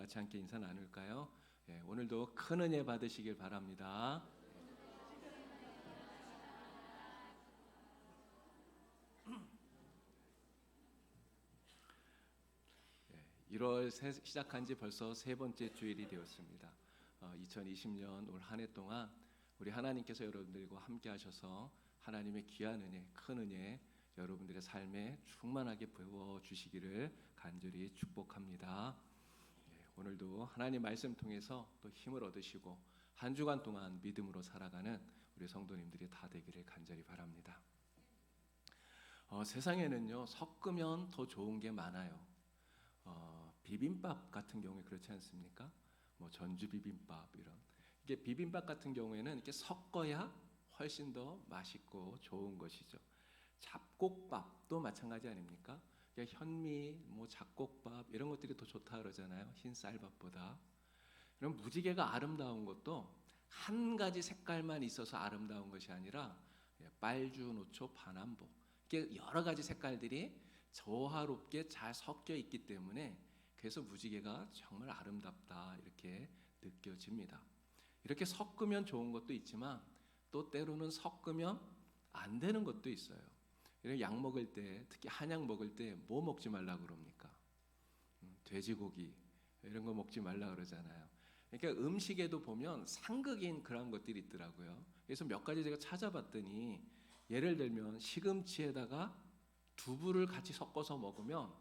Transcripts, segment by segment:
같이 함께 인사 나눌까요? 오늘도 큰 은혜 받으시길 바랍니다. 1월 시작한 지 벌써 세 번째 주일이 되었습니다. 2020년 올 한 해 동안 우리 하나님께서 여러분들과 함께 하셔서 하나님의 귀한 은혜, 큰 은혜 여러분들의 삶에 충만하게 부어 주시기를 간절히 축복합니다. 오늘도 하나님 말씀 통해서 또 힘을 얻으시고 한 주간 동안 믿음으로 살아가는 우리 성도님들이 다 되기를 간절히 바랍니다. 세상에는요, 섞으면 더 좋은 게 많아요. 비빔밥 같은 경우에 그렇지 않습니까? 뭐 전주 비빔밥 이런 이게 비빔밥 같은 경우에는 이렇게 섞어야 훨씬 더 맛있고 좋은 것이죠. 잡곡밥도 마찬가지 아닙니까? 현미, 뭐 잡곡밥 이런 것들이 더 좋다 그러잖아요. 흰 쌀밥보다. 그럼 무지개가 아름다운 것도 한 가지 색깔만 있어서 아름다운 것이 아니라 빨주, 노초, 파남보 이렇게 여러 가지 색깔들이 조화롭게 잘 섞여 있기 때문에 그래서 무지개가 정말 아름답다 이렇게 느껴집니다. 이렇게 섞으면 좋은 것도 있지만 또 때로는 섞으면 안 되는 것도 있어요. 약 먹을 때, 특히 한약 먹을 때 뭐 먹지 말라 그럽니까? 돼지고기 이런 거 먹지 말라 그러잖아요. 그러니까 음식에도 보면 상극인 그런 것들이 있더라고요. 그래서 몇 가지 제가 찾아봤더니 예를 들면 시금치에다가 두부를 같이 섞어서 먹으면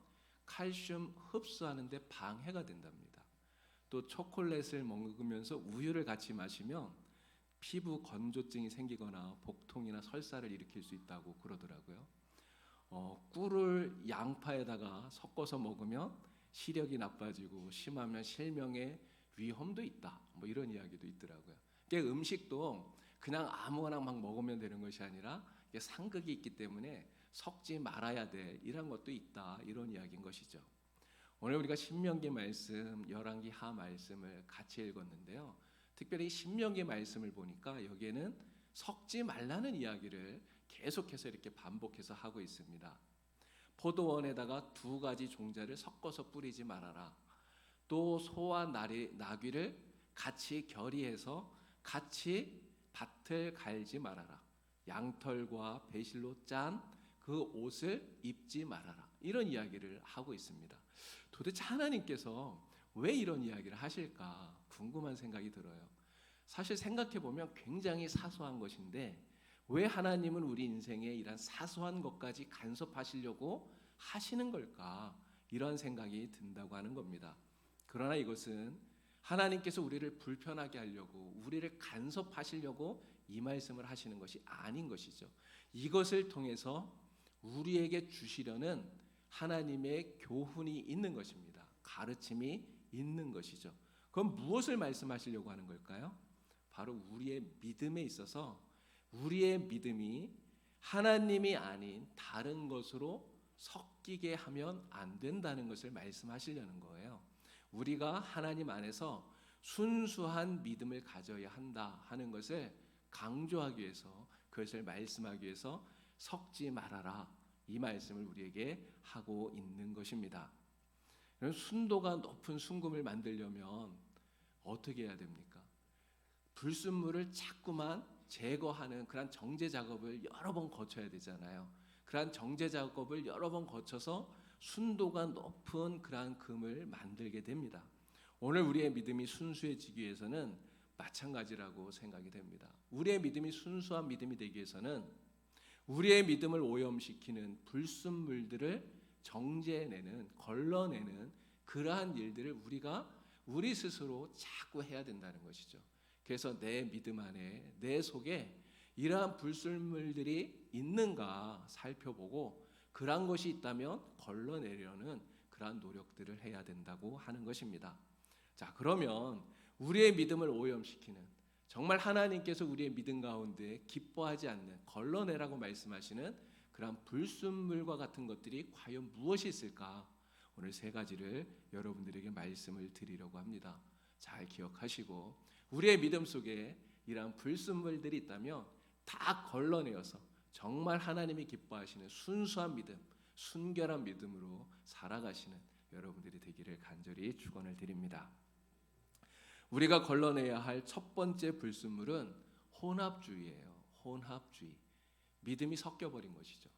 칼슘 흡수하는데 방해가 된답니다. 또 초콜릿을 먹으면서 우유를 같이 마시면 피부 건조증이 생기거나 복통이나 설사를 일으킬 수 있다고 그러더라고요. 꿀을 양파에다가 섞어서 먹으면 시력이 나빠지고 심하면 실명의 위험도 있다. 뭐 이런 이야기도 있더라고요. 그러니까 음식도 그냥 아무거나 막 먹으면 되는 것이 아니라 상극이 있기 때문에 섞지 말아야 돼. 이런 것도 있다. 이런 이야기인 것이죠. 오늘 우리가 신명기 말씀, 열왕기 하 말씀을 같이 읽었는데요. 특별히 신명기 말씀을 보니까 여기에는 섞지 말라는 이야기를 계속해서 이렇게 반복해서 하고 있습니다. 포도원에다가 두 가지 종자를 섞어서 뿌리지 말아라. 또 소와 나귀를 같이 결의해서 같이 밭을 갈지 말아라. 양털과 배실로 짠 그 옷을 입지 말아라. 이런 이야기를 하고 있습니다. 도대체 하나님께서 왜 이런 이야기를 하실까 궁금한 생각이 들어요. 사실 생각해 보면 굉장히 사소한 것인데 왜 하나님은 우리 인생에 이런 사소한 것까지 간섭하시려고 하시는 걸까? 이런 생각이 든다고 하는 겁니다. 그러나 이것은 하나님께서 우리를 불편하게 하려고 우리를 간섭하시려고 이 말씀을 하시는 것이 아닌 것이죠. 이것을 통해서 우리에게 주시려는 하나님의 교훈이 있는 것입니다. 가르침이 있는 것이죠. 그럼 무엇을 말씀하시려고 하는 걸까요? 바로 우리의 믿음에 있어서 우리의 믿음이 하나님이 아닌 다른 것으로 섞이게 하면 안 된다는 것을 말씀하시려는 거예요. 우리가 하나님 안에서 순수한 믿음을 가져야 한다 하는 것을 강조하기 위해서 그것을 말씀하기 위해서 섞지 말아라 이 말씀을 우리에게 하고 있는 것입니다. 순도가 높은 순금을 만들려면 어떻게 해야 됩니까? 불순물을 자꾸만 제거하는 그런 정제 작업을 여러 번 거쳐야 되잖아요. 그런 정제 작업을 여러 번 거쳐서 순도가 높은 그러한 금을 만들게 됩니다. 오늘 우리의 믿음이 순수해지기 위해서는 마찬가지라고 생각이 됩니다. 우리의 믿음이 순수한 믿음이 되기 위해서는 우리의 믿음을 오염시키는 불순물들을 정제해내는, 걸러내는 그러한 일들을 우리가 우리 스스로 자꾸 해야 된다는 것이죠. 그래서 내 믿음 안에, 내 속에 이러한 불순물들이 있는가 살펴보고 그러한 것이 있다면 걸러내려는 그러한 노력들을 해야 된다고 하는 것입니다. 자, 그러면 우리의 믿음을 오염시키는 정말 하나님께서 우리의 믿음 가운데 기뻐하지 않는 걸러내라고 말씀하시는 그러한 불순물과 같은 것들이 과연 무엇이 있을까? 오늘 세 가지를 여러분들에게 말씀을 드리려고 합니다. 잘 기억하시고 우리의 믿음 속에 이러한 불순물들이 있다면 다 걸러내어서 정말 하나님이 기뻐하시는 순수한 믿음, 순결한 믿음으로 살아가시는 여러분들이 되기를 간절히 축원을 드립니다. 우리가 걸러내야 할 첫 번째 불순물은 혼합주의예요. 혼합주의. 믿음이 섞여버린 것이죠.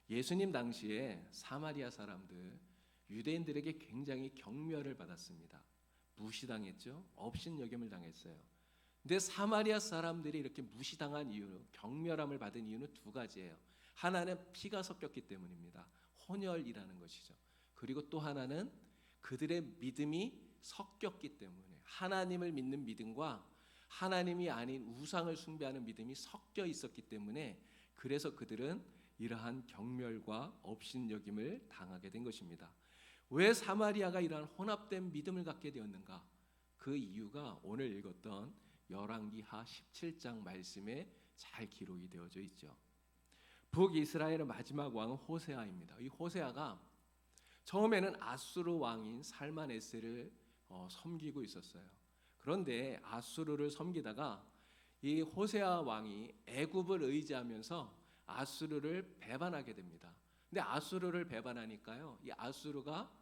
예수님 당시에 사마리아 사람들, 유대인들에게 굉장히 경멸을 받았습니다. 무시당했죠. 업신여김을 당했어요. 근데 사마리아 사람들이 이렇게 무시당한 이유, 경멸함을 받은 이유는 두 가지예요. 하나는 피가 섞였기 때문입니다. 혼혈이라는 것이죠. 그리고 또 하나는 그들의 믿음이 섞였기 때문에, 하나님을 믿는 믿음과 하나님이 아닌 우상을 숭배하는 믿음이 섞여 있었기 때문에, 그래서 그들은 이러한 경멸과 업신여김을 당하게 된 것입니다. 왜 사마리아가 이러한 혼합된 믿음을 갖게 되었는가? 그 이유가 오늘 읽었던 열왕기하 17장 말씀에 잘 기록이 되어져 있죠. 북이스라엘의 마지막 왕은 호세아입니다. 이 호세아가 처음에는 아수르 왕인 살만에스를 섬기고 있었어요. 그런데 아수르를 섬기다가 이 호세아 왕이 애굽을 의지하면서 아수르를 배반하게 됩니다. 근데 아수르를 배반하니까요, 이 아수르가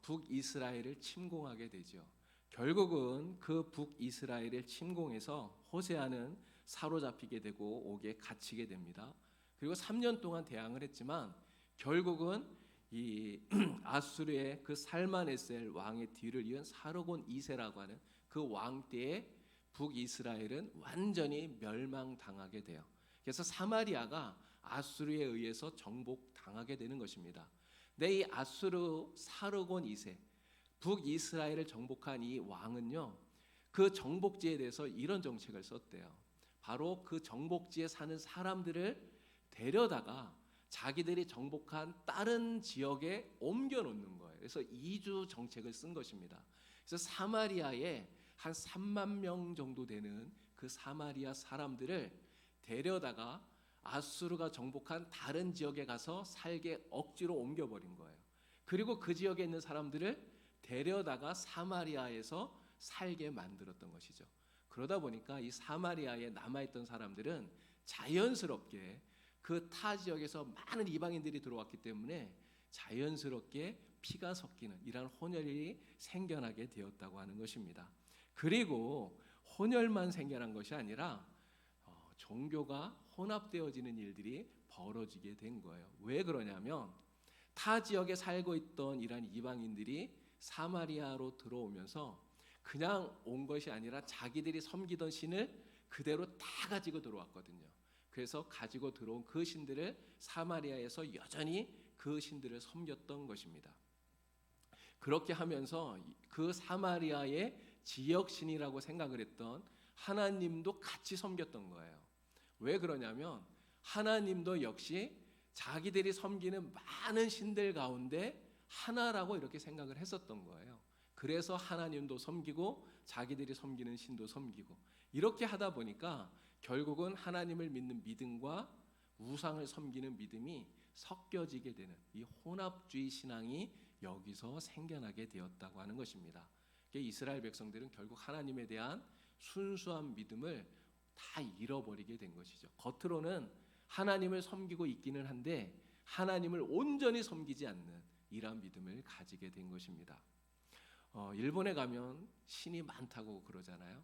북이스라엘을 침공하게 되죠. 결국은 그 북이스라엘을 침공해서 호세아는 사로잡히게 되고 옥에 갇히게 됩니다. 그리고 3년 동안 대항을 했지만 결국은 이 아수르의 그 살만에셀 왕의 뒤를 이은 사르곤 2세라고 하는 그 왕 때에 북이스라엘은 완전히 멸망당하게 돼요. 그래서 사마리아가 아수르에 의해서 정복당하게 되는 것입니다. 근데 이 아수르 사르곤 2세, 북이스라엘을 정복한 이 왕은요, 그 정복지에 대해서 이런 정책을 썼대요. 바로 그 정복지에 사는 사람들을 데려다가 자기들이 정복한 다른 지역에 옮겨 놓는 거예요. 그래서 이주 정책을 쓴 것입니다. 그래서 사마리아에 한 3만 명 정도 되는 그 사마리아 사람들을 데려다가 아수르가 정복한 다른 지역에 가서 살게 억지로 옮겨버린 거예요. 그리고 그 지역에 있는 사람들을 데려다가 사마리아에서 살게 만들었던 것이죠. 그러다 보니까 이 사마리아에 남아있던 사람들은 자연스럽게 그 타 지역에서 많은 이방인들이 들어왔기 때문에 자연스럽게 피가 섞이는 이러한 혼혈이 생겨나게 되었다고 하는 것입니다. 그리고 혼혈만 생겨난 것이 아니라 종교가 혼합되어지는 일들이 벌어지게 된 거예요. 왜 그러냐면 타 지역에 살고 있던 이러한 이방인들이 사마리아로 들어오면서 그냥 온 것이 아니라 자기들이 섬기던 신을 그대로 다 가지고 들어왔거든요. 그래서 가지고 들어온 그 신들을 사마리아에서 여전히 그 신들을 섬겼던 것입니다. 그렇게 하면서 그 사마리아의 지역신이라고 생각을 했던 하나님도 같이 섬겼던 거예요. 왜 그러냐면 하나님도 역시 자기들이 섬기는 많은 신들 가운데 하나라고 이렇게 생각을 했었던 거예요. 그래서 하나님도 섬기고 자기들이 섬기는 신도 섬기고 이렇게 하다 보니까 결국은 하나님을 믿는 믿음과 우상을 섬기는 믿음이 섞여지게 되는 이 혼합주의 신앙이 여기서 생겨나게 되었다고 하는 것입니다. 이스라엘 백성들은 결국 하나님에 대한 순수한 믿음을 다 잃어버리게 된 것이죠. 겉으로는 하나님을 섬기고 있기는 한데 하나님을 온전히 섬기지 않는 이러한 믿음을 가지게 된 것입니다. 일본에 가면 신이 많다고 그러잖아요.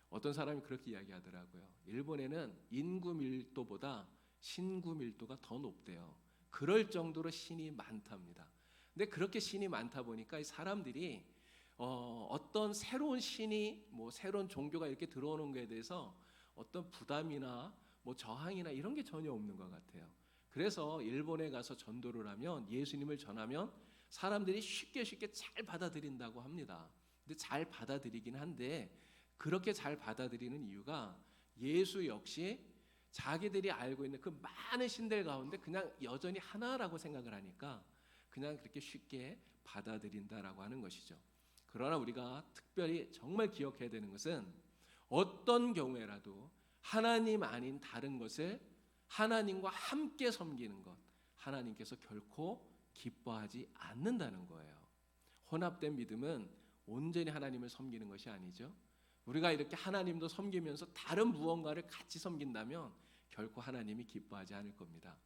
어떤 사람이 그렇게 이야기하더라고요. 일본에는 인구 밀도보다 신구 밀도가 더 높대요. 그럴 정도로 신이 많답니다. 근데 그렇게 신이 많다 보니까 이 사람들이 어떤 새로운 신이 새로운 종교가 이렇게 들어오는 것에 대해서 어떤 부담이나 저항이나 이런 게 전혀 없는 것 같아요. 그래서 일본에 가서 전도를 하면 예수님을 전하면 사람들이 쉽게 잘 받아들인다고 합니다. 근데 잘 받아들이긴 한데 그렇게 잘 받아들이는 이유가 예수 역시 자기들이 알고 있는 그 많은 신들 가운데 그냥 여전히 하나라고 생각을 하니까 그냥 그렇게 쉽게 받아들인다라고 하는 것이죠. 그러나 우리가 특별히 정말 기억해야 되는 것은 어떤 경우에라도 하나님 아닌 다른 것을 하나님과 함께 섬기는 것, 하나님께서 결코 기뻐하지 않는다는 거예요. 혼합된 믿음은 온전히 하나님을 섬기는 것이 아니죠. 우리가 이렇게 하나님도 섬기면서 다른 무언가를 같이 섬긴다면 결코 하나님이 기뻐하지 않을 겁니다.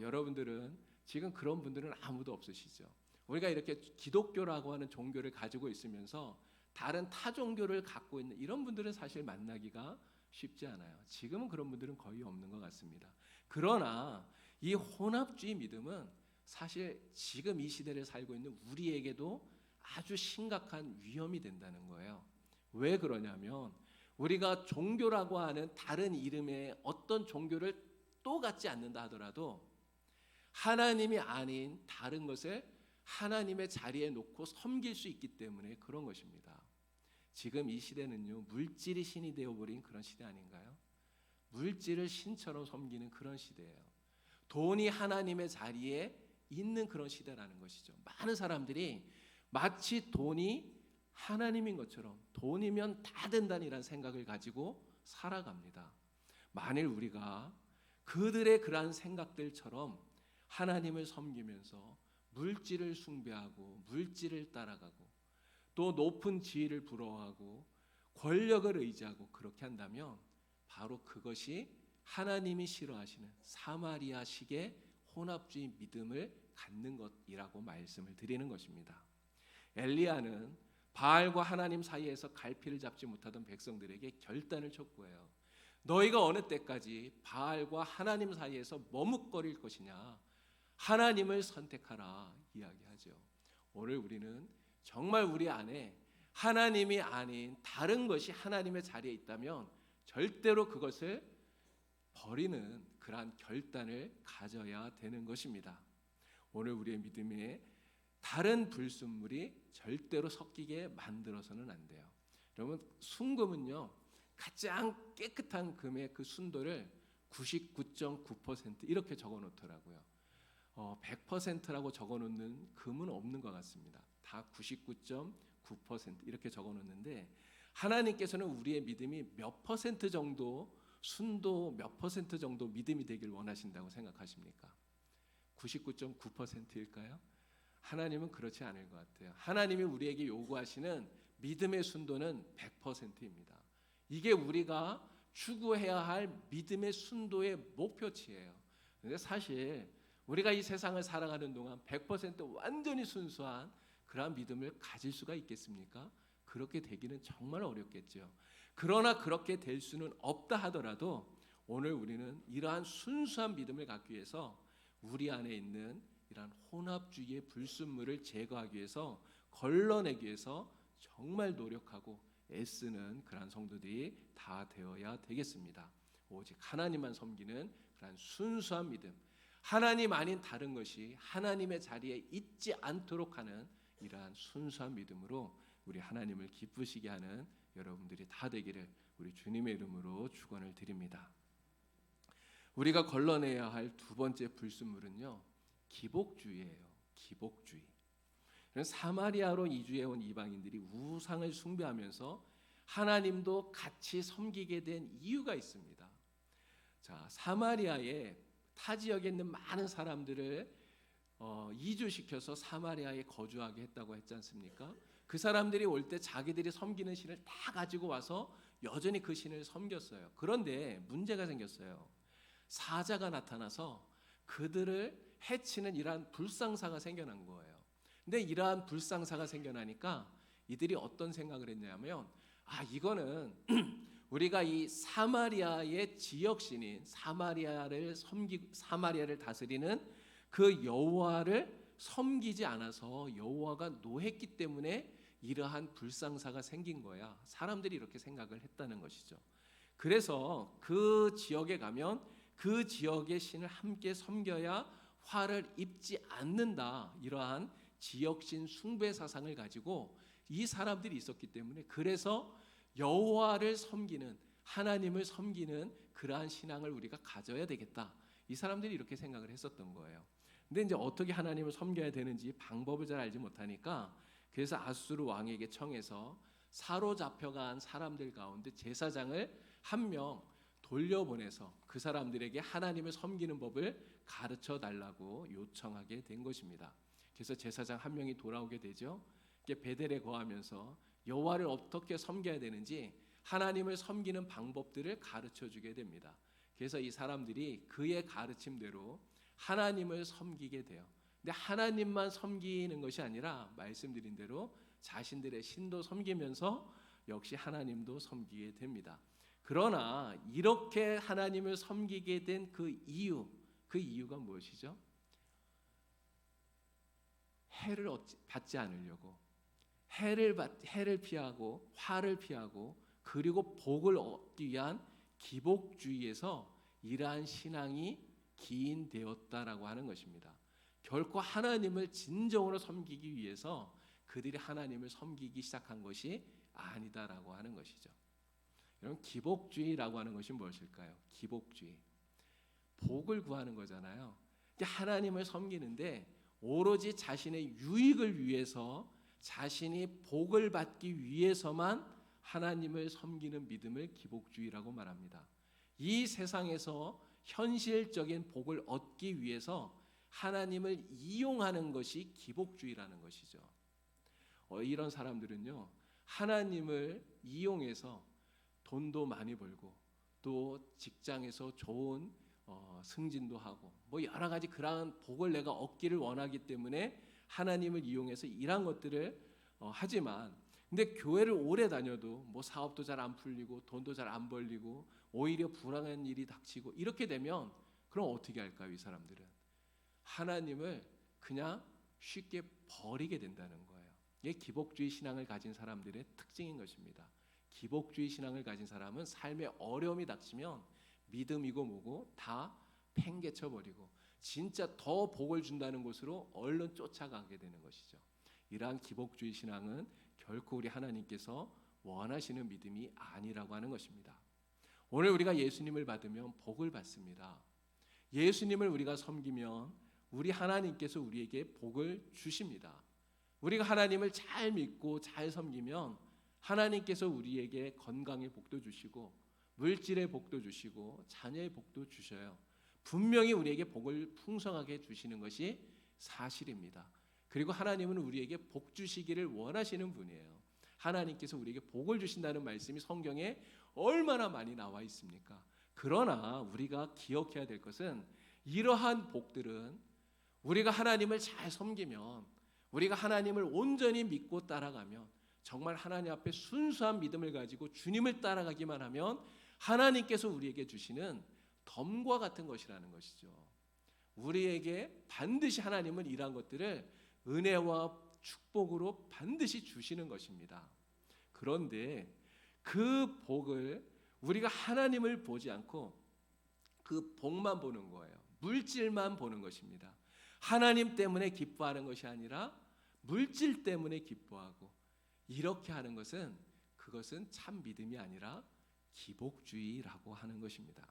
여러분들은 지금 그런 분들은 아무도 없으시죠. 우리가 이렇게 기독교라고 하는 종교를 가지고 있으면서 다른 타 종교를 갖고 있는 이런 분들은 사실 만나기가 쉽지 않아요. 지금은 그런 분들은 거의 없는 것 같습니다. 그러나 이 혼합주의 믿음은 사실 지금 이 시대를 살고 있는 우리에게도 아주 심각한 위험이 된다는 거예요. 왜 그러냐면 우리가 종교라고 하는 다른 이름의 어떤 종교를 또 갖지 않는다 하더라도 하나님이 아닌 다른 것을 하나님의 자리에 놓고 섬길 수 있기 때문에 그런 것입니다. 지금 이 시대는요, 물질이 신이 되어버린 그런 시대 아닌가요? 물질을 신처럼 섬기는 그런 시대예요. 돈이 하나님의 자리에 있는 그런 시대라는 것이죠. 많은 사람들이 마치 돈이 하나님인 것처럼 돈이면 다 된다는 생각을 가지고 살아갑니다. 만일 우리가 그들의 그러한 생각들처럼 하나님을 섬기면서 물질을 숭배하고 물질을 따라가고 또 높은 지위를 부러워하고 권력을 의지하고 그렇게 한다면 바로 그것이 하나님이 싫어하시는 사마리아식의 혼합주의 믿음을 갖는 것이라고 말씀을 드리는 것입니다. 엘리야는 바알과 하나님 사이에서 갈피를 잡지 못하던 백성들에게 결단을 촉구해요. 너희가 어느 때까지 바알과 하나님 사이에서 머뭇거릴 것이냐? 하나님을 선택하라 이야기하죠. 오늘 우리는 정말 우리 안에 하나님이 아닌 다른 것이 하나님의 자리에 있다면 절대로 그것을 버리는 그러한 결단을 가져야 되는 것입니다. 오늘 우리의 믿음에 다른 불순물이 절대로 섞이게 만들어서는 안 돼요. 여러분, 순금은요, 가장 깨끗한 금의 그 순도를 99.9% 이렇게 적어놓더라고요. 100%라고 적어놓는 금은 없는 것 같습니다. 다 99.9% 이렇게 적어놓는데 하나님께서는 우리의 믿음이 몇 퍼센트 정도 순도 몇 퍼센트 정도 믿음이 되길 원하신다고 생각하십니까? 99.9%일까요? 하나님은 그렇지 않을 것 같아요. 하나님이 우리에게 요구하시는 믿음의 순도는 100%입니다. 이게 우리가 추구해야 할 믿음의 순도의 목표치예요. 근데 사실 우리가 이 세상을 살아가는 동안 100% 완전히 순수한 그러한 믿음을 가질 수가 있겠습니까? 그렇게 되기는 정말 어렵겠죠. 그러나 그렇게 될 수는 없다 하더라도 오늘 우리는 이러한 순수한 믿음을 갖기 위해서 우리 안에 있는 이러한 혼합주의의 불순물을 제거하기 위해서 걸러내기 위해서 정말 노력하고 애쓰는 그러한 성도들이 다 되어야 되겠습니다. 오직 하나님만 섬기는 그러한 순수한 믿음, 하나님 아닌 다른 것이 하나님의 자리에 있지 않도록 하는 이러한 순수한 믿음으로 우리 하나님을 기쁘시게 하는 여러분들이 다 되기를 우리 주님의 이름으로 축원을 드립니다. 우리가 걸러내야 할 두 번째 불순물은요, 기복주의예요. 기복주의. 사마리아로 이주해 온 이방인들이 우상을 숭배하면서 하나님도 같이 섬기게 된 이유가 있습니다. 자, 사마리아에 타 지역에 있는 많은 사람들을 이주시켜서 사마리아에 거주하게 했다고 했지 않습니까? 그 사람들이 올 때 자기들이 섬기는 신을 다 가지고 와서 여전히 그 신을 섬겼어요. 그런데 문제가 생겼어요. 사자가 나타나서 그들을 해치는 이러한 불상사가 생겨난 거예요. 근데 이러한 불상사가 생겨나니까 이들이 어떤 생각을 했냐면 이거는 우리가 이 사마리아의 지역신인 사마리아를 다스리는 그 여호와를 섬기지 않아서 여호와가 노했기 때문에 이러한 불상사가 생긴 거야. 사람들이 이렇게 생각을 했다는 것이죠. 그래서 그 지역에 가면 그 지역의 신을 함께 섬겨야 화를 입지 않는다. 이러한 지역신 숭배 사상을 가지고 이 사람들이 있었기 때문에 그래서 여호와를 섬기는 하나님을 섬기는 그러한 신앙을 우리가 가져야 되겠다. 이 사람들이 이렇게 생각을 했었던 거예요. 근데 이제 어떻게 하나님을 섬겨야 되는지 방법을 잘 알지 못하니까 그래서 아수르 왕에게 청해서 사로잡혀간 사람들 가운데 제사장을 한 명 돌려보내서 그 사람들에게 하나님을 섬기는 법을 가르쳐 달라고 요청하게 된 것입니다. 그래서 제사장 한 명이 돌아오게 되죠. 베델에 거하면서 여호와를 어떻게 섬겨야 되는지 하나님을 섬기는 방법들을 가르쳐 주게 됩니다. 그래서 이 사람들이 그의 가르침대로 하나님을 섬기게 돼요. 근데 하나님만 섬기는 것이 아니라 말씀드린 대로 자신들의 신도 섬기면서 역시 하나님도 섬기게 됩니다. 그러나 이렇게 하나님을 섬기게 된 그 이유가 무엇이죠? 해를 받지 않으려고, 해를 피하고 화를 피하고 그리고 복을 얻기 위한 기복주의에서 이러한 신앙이 기인되었다라고 하는 것입니다. 결코 하나님을 진정으로 섬기기 위해서 그들이 하나님을 섬기기 시작한 것이 아니다라고 하는 것이죠. 여러분, 기복주의라고 하는 것이 무엇일까요? 기복주의, 복을 구하는 거잖아요. 하나님을 섬기는데 오로지 자신의 유익을 위해서, 자신이 복을 받기 위해서만 하나님을 섬기는 믿음을 기복주의라고 말합니다. 이 세상에서 현실적인 복을 얻기 위해서 하나님을 이용하는 것이 기복주의라는 것이죠. 이런 사람들은요, 하나님을 이용해서 돈도 많이 벌고 또 직장에서 좋은 승진도 하고 뭐 여러 가지 그러한 복을 내가 얻기를 원하기 때문에 하나님을 이용해서 이런 것들을 하지만, 근데 교회를 오래 다녀도 뭐 사업도 잘 안 풀리고 돈도 잘 안 벌리고 오히려 불행한 일이 닥치고 이렇게 되면 그럼 어떻게 할까요? 이 사람들은 하나님을 그냥 쉽게 버리게 된다는 거예요. 이게 기복주의 신앙을 가진 사람들의 특징인 것입니다. 기복주의 신앙을 가진 사람은 삶에 어려움이 닥치면 믿음이고 뭐고 다 팽개쳐버리고 진짜 더 복을 준다는 곳으로 얼른 쫓아가게 되는 것이죠. 이러한 기복주의 신앙은 결코 우리 하나님께서 원하시는 믿음이 아니라고 하는 것입니다. 오늘 우리가 예수님을 받으면 복을 받습니다. 예수님을 우리가 섬기면 우리 하나님께서 우리에게 복을 주십니다. 우리가 하나님을 잘 믿고 잘 섬기면 하나님께서 우리에게 건강의 복도 주시고 물질의 복도 주시고 자녀의 복도 주셔요. 분명히 우리에게 복을 풍성하게 주시는 것이 사실입니다. 그리고 하나님은 우리에게 복 주시기를 원하시는 분이에요. 하나님께서 우리에게 복을 주신다는 말씀이 성경에 얼마나 많이 나와 있습니까? 그러나 우리가 기억해야 될 것은 이러한 복들은 우리가 하나님을 잘 섬기면, 우리가 하나님을 온전히 믿고 따라가면, 정말 하나님 앞에 순수한 믿음을 가지고 주님을 따라가기만 하면 하나님께서 우리에게 주시는 덤과 같은 것이라는 것이죠. 우리에게 반드시 하나님은 이러한 것들을 은혜와 축복으로 반드시 주시는 것입니다. 그런데 그 복을 우리가 하나님을 보지 않고 그 복만 보는 거예요. 물질만 보는 것입니다. 하나님 때문에 기뻐하는 것이 아니라 물질 때문에 기뻐하고 이렇게 하는 것은, 그것은 참 믿음이 아니라 기복주의라고 하는 것입니다.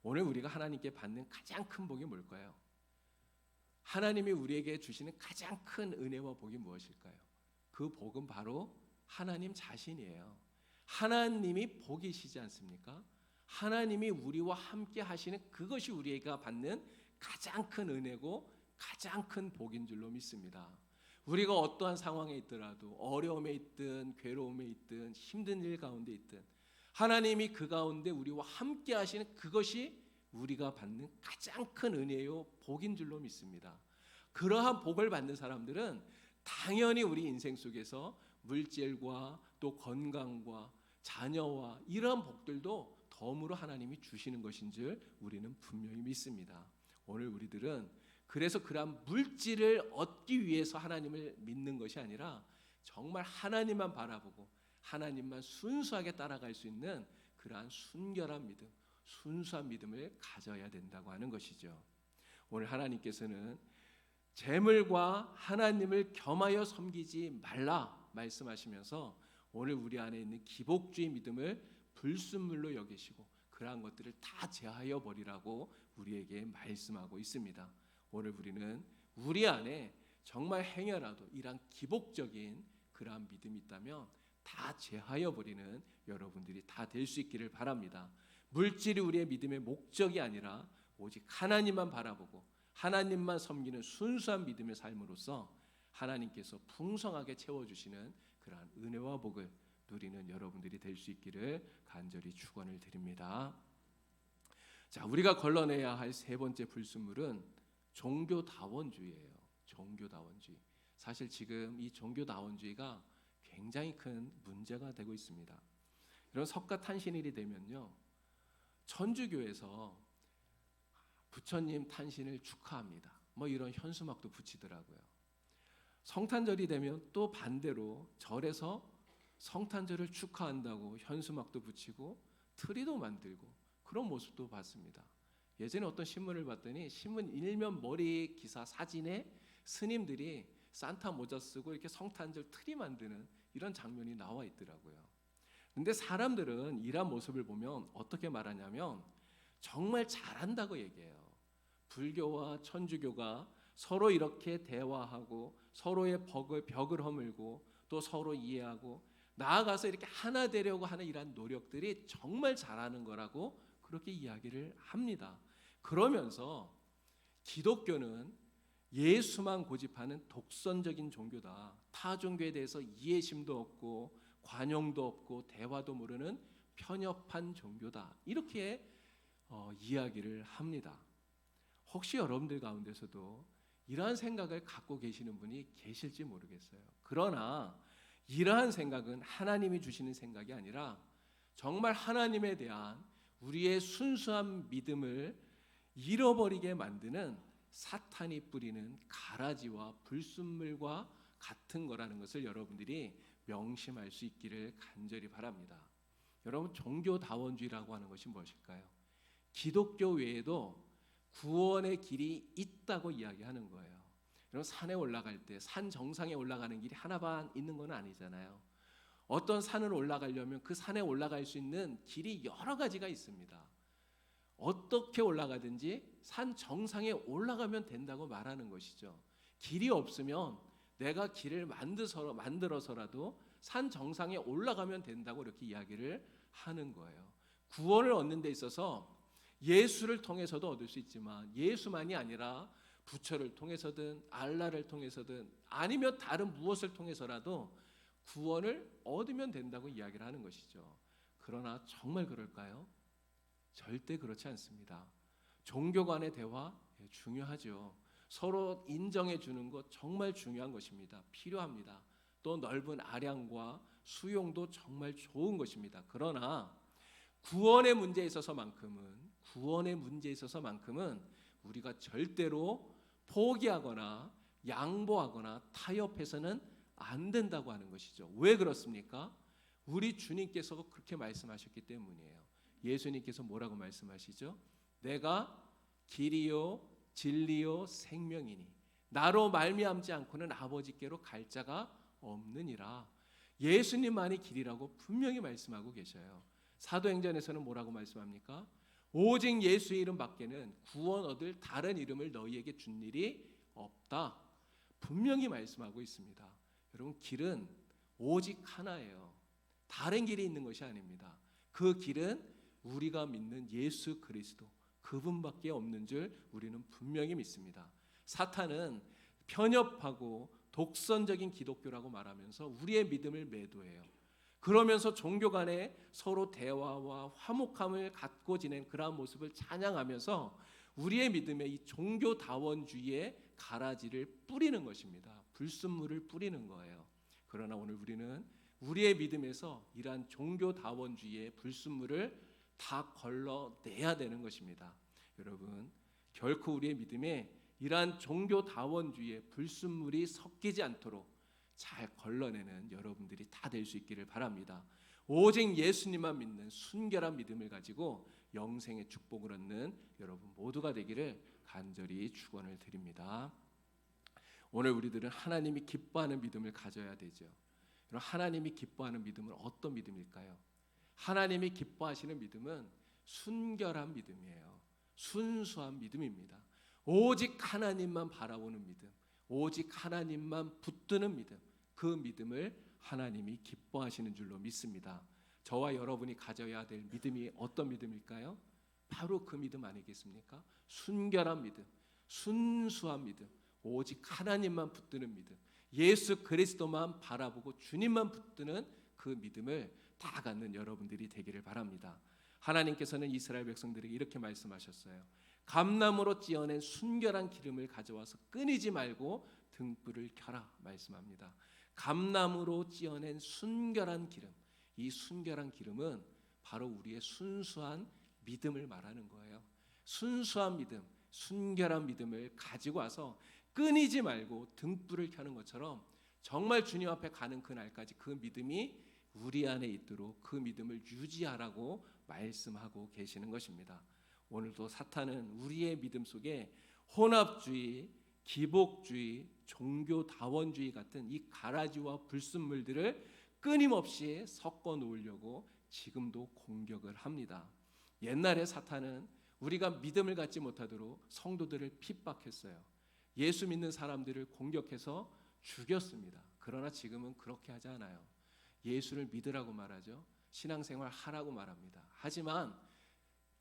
오늘 우리가 하나님께 받는 가장 큰 복이 뭘까요? 하나님이 우리에게 주시는 가장 큰 은혜와 복이 무엇일까요? 그 복은 바로 하나님 자신이에요. 하나님이 복이시지 않습니까? 하나님이 우리와 함께 하시는 그것이 우리가 받는 가장 큰 은혜고 가장 큰 복인 줄로 믿습니다. 우리가 어떠한 상황에 있더라도, 어려움에 있든 괴로움에 있든 힘든 일 가운데 있든 하나님이 그 가운데 우리와 함께 하시는 그것이 우리가 받는 가장 큰 은혜요 복인 줄로 믿습니다. 그러한 복을 받는 사람들은 당연히 우리 인생 속에서 물질과 또 건강과 자녀와 이러한 복들도 덤으로 하나님이 주시는 것인 줄 우리는 분명히 믿습니다. 오늘 우리들은 그래서 그러한 물질을 얻기 위해서 하나님을 믿는 것이 아니라 정말 하나님만 바라보고 하나님만 순수하게 따라갈 수 있는 그러한 순결한 믿음, 순수한 믿음을 가져야 된다고 하는 것이죠. 오늘 하나님께서는 재물과 하나님을 겸하여 섬기지 말라 말씀하시면서 오늘 우리 안에 있는 기복주의 믿음을 불순물로 여기시고 그러한 것들을 다 제하여 버리라고 우리에게 말씀하고 있습니다. 오늘 우리는 우리 안에 정말 행여라도 이러한 기복적인 그러한 믿음이 있다면 다 제하여 버리는 여러분들이 다 될 수 있기를 바랍니다. 물질이 우리의 믿음의 목적이 아니라 오직 하나님만 바라보고 하나님만 섬기는 순수한 믿음의 삶으로서 하나님께서 풍성하게 채워주시는 그러한 은혜와 복을 누리는 여러분들이 될 수 있기를 간절히 축원을 드립니다. 자, 우리가 걸러내야 할 세 번째 불순물은 종교다원주의예요. 종교다원주의. 사실 지금 이 종교다원주의가 굉장히 큰 문제가 되고 있습니다. 이런 석가탄신일이 되면요, 천주교에서 부처님 탄신을 축하합니다, 뭐 이런 현수막도 붙이더라고요. 성탄절이 되면 또 반대로 절에서 성탄절을 축하한다고 현수막도 붙이고 트리도 만들고 그런 모습도 봤습니다. 예전에 어떤 신문을 봤더니 신문 일면 머리 기사 사진에 스님들이 산타 모자 쓰고 이렇게 성탄절 트리 만드는 이런 장면이 나와 있더라고요. 근데 사람들은 이런 모습을 보면 어떻게 말하냐면 정말 잘한다고 얘기해요. 불교와 천주교가 서로 이렇게 대화하고 서로의 벽을 허물고 또 서로 이해하고 나아가서 이렇게 하나 되려고 하는 이러한 노력들이 정말 잘하는 거라고 그렇게 이야기를 합니다. 그러면서 기독교는 예수만 고집하는 독선적인 종교다. 타 종교에 대해서 이해심도 없고 관용도 없고 대화도 모르는 편협한 종교다. 이렇게 이야기를 합니다. 혹시 여러분들 가운데서도 이러한 생각을 갖고 계시는 분이 계실지 모르겠어요. 그러나 이러한 생각은 하나님이 주시는 생각이 아니라 정말 하나님에 대한 우리의 순수한 믿음을 잃어버리게 만드는 사탄이 뿌리는 가라지와 불순물과 같은 거라는 것을 여러분들이 명심할 수 있기를 간절히 바랍니다. 여러분, 종교다원주의라고 하는 것이 무엇일까요? 기독교 외에도 구원의 길이 있다고 이야기하는 거예요. 여러분, 산에 올라갈 때 산 정상에 올라가는 길이 하나만 있는 건 아니잖아요. 어떤 산을 올라가려면 그 산에 올라갈 수 있는 길이 여러 가지가 있습니다. 어떻게 올라가든지 산 정상에 올라가면 된다고 말하는 것이죠. 길이 없으면 내가 길을 만들어서라도 산 정상에 올라가면 된다고 이렇게 이야기를 하는 거예요. 구원을 얻는 데 있어서 예수를 통해서도 얻을 수 있지만 예수만이 아니라 부처를 통해서든 알라를 통해서든 아니면 다른 무엇을 통해서라도 구원을 얻으면 된다고 이야기를 하는 것이죠. 그러나 정말 그럴까요? 절대 그렇지 않습니다. 종교 간의 대화 중요하죠. 서로 인정해 주는 것 정말 중요한 것입니다. 필요합니다. 또 넓은 아량과 수용도 정말 좋은 것입니다. 그러나 구원의 문제에 있어서만큼은 우리가 절대로 포기하거나 양보하거나 타협해서는 안 된다고 하는 것이죠. 왜 그렇습니까? 우리 주님께서 그렇게 말씀하셨기 때문이에요. 예수님께서 뭐라고 말씀하시죠? 내가 길이요 진리요 생명이니 나로 말미암지 않고는 아버지께로 갈 자가 없느니라. 예수님만이 길이라고 분명히 말씀하고 계셔요. 사도행전에서는 뭐라고 말씀합니까? 오직 예수의 이름 밖에는 구원 얻을 다른 이름을 너희에게 준 일이 없다. 분명히 말씀하고 있습니다. 여러분, 길은 오직 하나예요. 다른 길이 있는 것이 아닙니다. 그 길은 우리가 믿는 예수 그리스도 그분밖에 없는 줄 우리는 분명히 믿습니다. 사탄은 편협하고 독선적인 기독교라고 말하면서 우리의 믿음을 매도해요. 그러면서 종교 간에 서로 대화와 화목함을 갖고 지낸 그러한 모습을 찬양하면서 우리의 믿음에 이 종교다원주의의 가라지를 뿌리는 것입니다. 불순물을 뿌리는 거예요. 그러나 오늘 우리는 우리의 믿음에서 이러한 종교다원주의의 불순물을 다 걸러내야 되는 것입니다. 여러분, 결코 우리의 믿음에 이러한 종교다원주의의 불순물이 섞이지 않도록 잘 걸러내는 여러분들이 다 될 수 있기를 바랍니다. 오직 예수님만 믿는 순결한 믿음을 가지고 영생의 축복을 얻는 여러분 모두가 되기를 간절히 축원을 드립니다. 오늘 우리들은 하나님이 기뻐하는 믿음을 가져야 되죠. 하나님이 기뻐하는 믿음은 어떤 믿음일까요? 하나님이 기뻐하시는 믿음은 순결한 믿음이에요. 순수한 믿음입니다. 오직 하나님만 바라보는 믿음, 오직 하나님만 붙드는 믿음, 그 믿음을 하나님이 기뻐하시는 줄로 믿습니다. 저와 여러분이 가져야 될 믿음이 어떤 믿음일까요? 바로 그 믿음 아니겠습니까? 순결한 믿음, 순수한 믿음, 오직 하나님만 붙드는 믿음, 예수 그리스도만 바라보고 주님만 붙드는 그 믿음을 다 갖는 여러분들이 되기를 바랍니다. 하나님께서는 이스라엘 백성들에게 이렇게 말씀하셨어요. 감나무로 찧어낸 순결한 기름을 가져와서 끊이지 말고 등불을 켜라 말씀합니다. 감나무로 찧어낸 순결한 기름, 이 순결한 기름은 바로 우리의 순수한 믿음을 말하는 거예요. 순수한 믿음, 순결한 믿음을 가지고 와서 끊이지 말고 등불을 켜는 것처럼 정말 주님 앞에 가는 그날까지 그 믿음이 우리 안에 있도록 그 믿음을 유지하라고 말씀하고 계시는 것입니다. 오늘도 사탄은 우리의 믿음 속에 혼합주의, 기복주의, 종교다원주의 같은 이 가라지와 불순물들을 끊임없이 섞어 놓으려고 지금도 공격을 합니다. 옛날에 사탄은 우리가 믿음을 갖지 못하도록 성도들을 핍박했어요. 예수 믿는 사람들을 공격해서 죽였습니다. 그러나 지금은 그렇게 하지 않아요. 예수를 믿으라고 말하죠. 신앙생활 하라고 말합니다. 하지만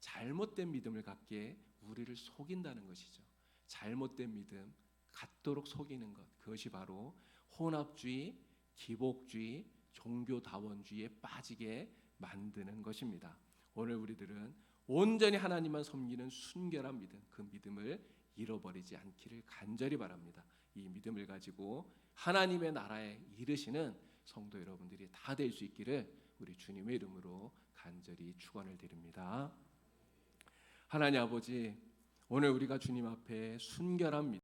잘못된 믿음을 갖기에 우리를 속인다는 것이죠. 잘못된 믿음 갖도록 속이는 것, 그것이 바로 혼합주의, 기복주의, 종교다원주의에 빠지게 만드는 것입니다. 오늘 우리들은 온전히 하나님만 섬기는 순결한 믿음, 그 믿음을 잃어버리지 않기를 간절히 바랍니다. 이 믿음을 가지고 하나님의 나라에 이르시는 성도 여러분들이 다 될 수 있기를 우리 주님의 이름으로 간절히 축원을 드립니다. 하나님 아버지, 오늘 우리가 주님 앞에 순결한 믿음,